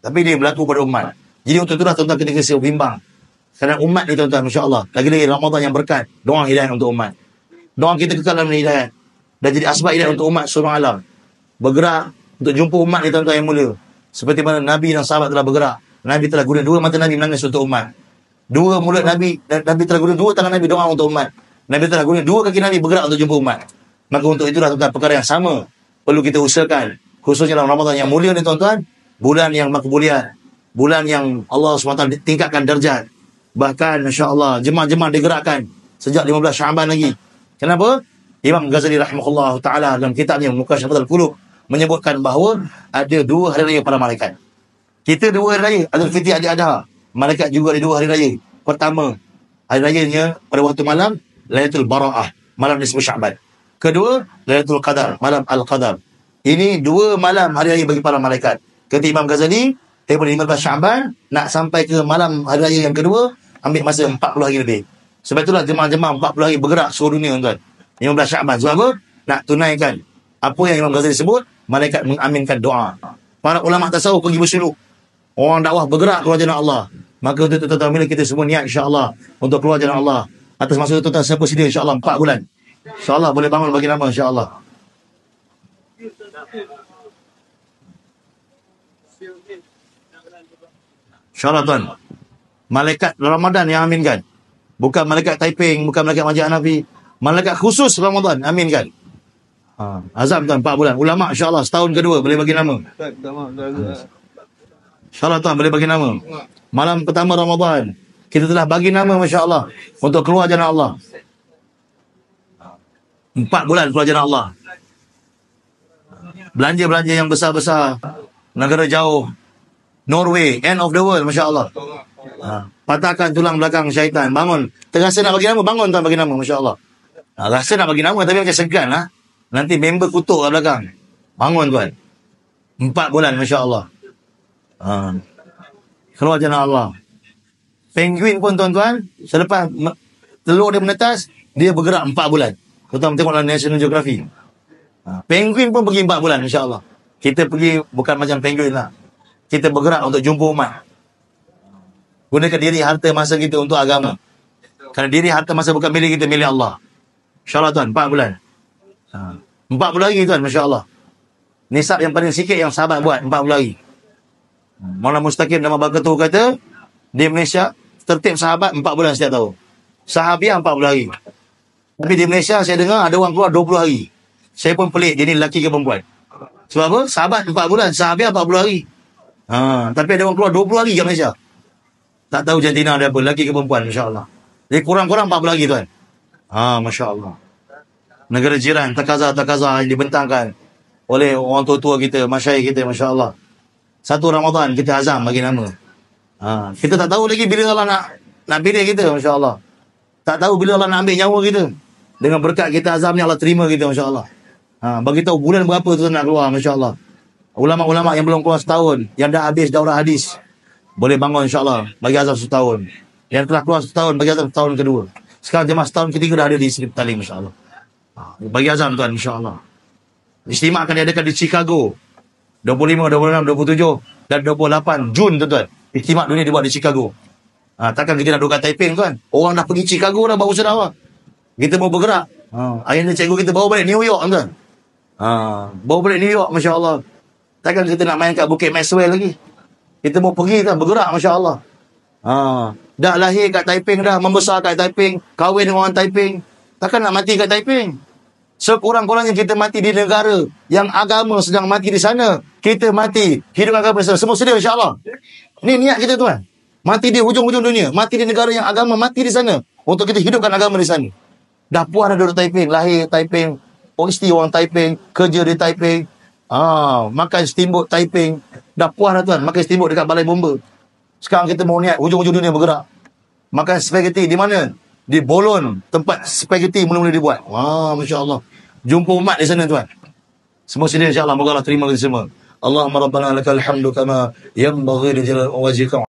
Tapi dia berlaku pada umat. Jadi untuk itulah tuan-tuan kita kena bimbang. Kerana umat ni tuan-tuan, masya-Allah, lagi-lagi Ramadan yang berkat, doa hidayah untuk umat. Doa kita kekal dalam hidayah dan jadi asbab hidayah untuk umat seluruh alam. Bergerak untuk jumpa umat ni tuan-tuan yang mulia. Seperti mana Nabi dan sahabat telah bergerak. Nabi telah guna dua mata Nabi menangis untuk umat. Dua mulut Nabi, dan Nabi telah guna dua tangan Nabi doa untuk umat. Nabi telah guna dua kaki Nabi bergerak untuk jumpa umat. Maka untuk itulah tuan-tuan, perkara yang sama perlu kita usahakan, khususnya dalam Ramadan yang mulia ni tuan-tuan, bulan yang makbuliat, bulan yang Allah SWT tingkatkan darjat. Bahkan masya-Allah jemaah-jemaah digerakkan sejak 15 Syaban lagi. Kenapa? Imam Ghazali rahimahullah taala dalam kitabnya Mukasyafatul Qulub menyebutkan bahawa ada dua hari raya para malaikat. Kita dua hari raya, Aidul Fitri, Aidil Adha. Malaikat juga ada dua hari raya. Pertama, hari rayanya pada waktu malam, Lailatul Bara'ah, malam nisfu Syaban. Kedua, Lailatul Qadar, malam Al-Qadar. Ini dua malam hari raya bagi para malaikat. Kata Imam Ghazali, daripada 15 Syaban nak sampai ke malam hari raya yang kedua, ambil masa 40 hari lebih. Sebab itulah jemaah-jemaah 40 hari bergerak seluruh dunia tuan. 15 Syaban. Sebab apa? Nak tunaikan apa yang Imam Ghazali sebut, malaikat mengaminkan doa. Para ulama tasawuf pergi bersuluk. Orang dakwah bergerak keluar jalan Allah. Maka untuk tuan-tuan, bila kita semua niat insya-Allah untuk keluar jalan Allah, atas masa tuan-tuan siapa sedia insya-Allah 4 bulan. Insya-Allah boleh bangun bagi nama insya-Allah. InsyaAllah tuan. Malaikat Ramadan yang aminkan. Bukan malaikat Taiping, bukan malaikat Masjid Hanafi. Malaikat khusus Ramadan aminkan. Azam tuan 4 bulan. Ulama insyaAllah setahun kedua boleh bagi nama. InsyaAllah tuan boleh bagi nama. Malam pertama Ramadan kita telah bagi nama masya-Allah untuk keluar jalan Allah. 4 bulan keluar jalan Allah. Belanja-belanja yang besar-besar, negara jauh, Norway, end of the world, masya-Allah. Patahkan tulang belakang syaitan, bangun. Terasa nak bagi nama, bangun tuan bagi nama, masya-Allah. Rasa nak bagi nama tapi macam segan lah. Nanti member kutuk kat belakang. Bangun tuan. 4 bulan, masya-Allah. Keluar jalan Allah. Penguin pun tuan-tuan, selepas telur dia menetas, dia bergerak 4 bulan. Tuan-tuan tengok dalam National Geography. Penguin pun pergi 4 bulan, insya-Allah. Kita pergi bukan macam penguin lah. Kita bergerak untuk jumpa umat. Gunakan diri harta masa kita untuk agama. Kerana diri harta masa bukan milik kita, milik Allah. InsyaAllah tuan, 4 bulan. 4 bulan lagi tuan, masya-Allah. Nisab yang paling sikit yang sahabat buat, 4 bulan lagi. Maulana Mustaqim nama Baqatuh kata, di Malaysia, tertib sahabat 4 bulan setiap tahun. Sahabiah 4 bulan lagi. Tapi di Malaysia, saya dengar ada orang keluar 20 hari. Saya pun pelik, dia ni lelaki ke perempuan. Sebab apa? Sahabat 4 bulan, sahabiah 40 hari. Tapi ada orang keluar 20 hari kat Malaysia. Tak tahu jantina ada apa, lelaki ke perempuan, insya-Allah. Jadi kurang-kurang 40 hari tuan. Masya-Allah. Negara jiran, Takaza yang dibentangkan oleh orang tua-tua kita, masyayikh kita, masya-Allah. Satu Ramadan kita azam bagi nama. Kita tak tahu lagi bila Allah nak pilih kita, masya-Allah. Tak tahu bila Allah nak ambil nyawa kita. Dengan berkat kita azam ni Allah terima kita, masya-Allah. Bagi tahu bulan berapa tu nak keluar, masya-Allah. Ulama-ulama yang belum keluar setahun, yang dah habis daurah hadis, boleh bangun insya-Allah bagi azam setahun. Yang telah keluar setahun bagi azam setahun kedua. Sekarang jemaah setahun ketiga dah ada di Sri Petaling, masya-Allah. Bagi azam tuan, insya-Allah. Istimewa akan diadakan di Chicago 25, 26, 27 dan 28 Jun tuan-tuan. Istimewa dunia dibuat di Chicago. Takkan kita nak duduk kat Taiping tuan. Orang dah pergi Chicago dah bawa sedara. Kita mau bergerak. Akhirnya cikgu kita bawa balik New York tuan. Bawa balik New York, masya-Allah. Takkan kita nak main kat Bukit Maxwell lagi. Kita mau pergi kan bergerak, masya-Allah. Dah lahir kat Taiping dah, membesar kat Taiping, kahwin dengan orang Taiping. Takkan nak mati kat Taiping. Sekurang-kurangnya kita mati di negara yang agama sedang mati di sana. Kita mati hidup agama di sana. Semua sedia insya-Allah. Ini niat kita tuan. Mati di hujung-hujung dunia, mati di negara yang agama mati di sana untuk kita hidupkan agama di sana. Dah puas dah duduk Taiping, lahir Taiping, isteri orang Taiping, kerja di Taiping. Makan steamboat Taiping. Dah puas dah tuan, makan steamboat dekat balai bomba. Sekarang kita mau niat hujung-hujung dunia bergerak. Makan spaghetti di mana? Di Bolon, tempat spaghetti mula-mula dibuat. Masya-Allah. Jumpa umat di sana tuan. Semua sedia insya-Allah. Moga Allah terima kita semua. Allahumma rabbana lakal hamdu kama yanbaghi li jalali wajhika.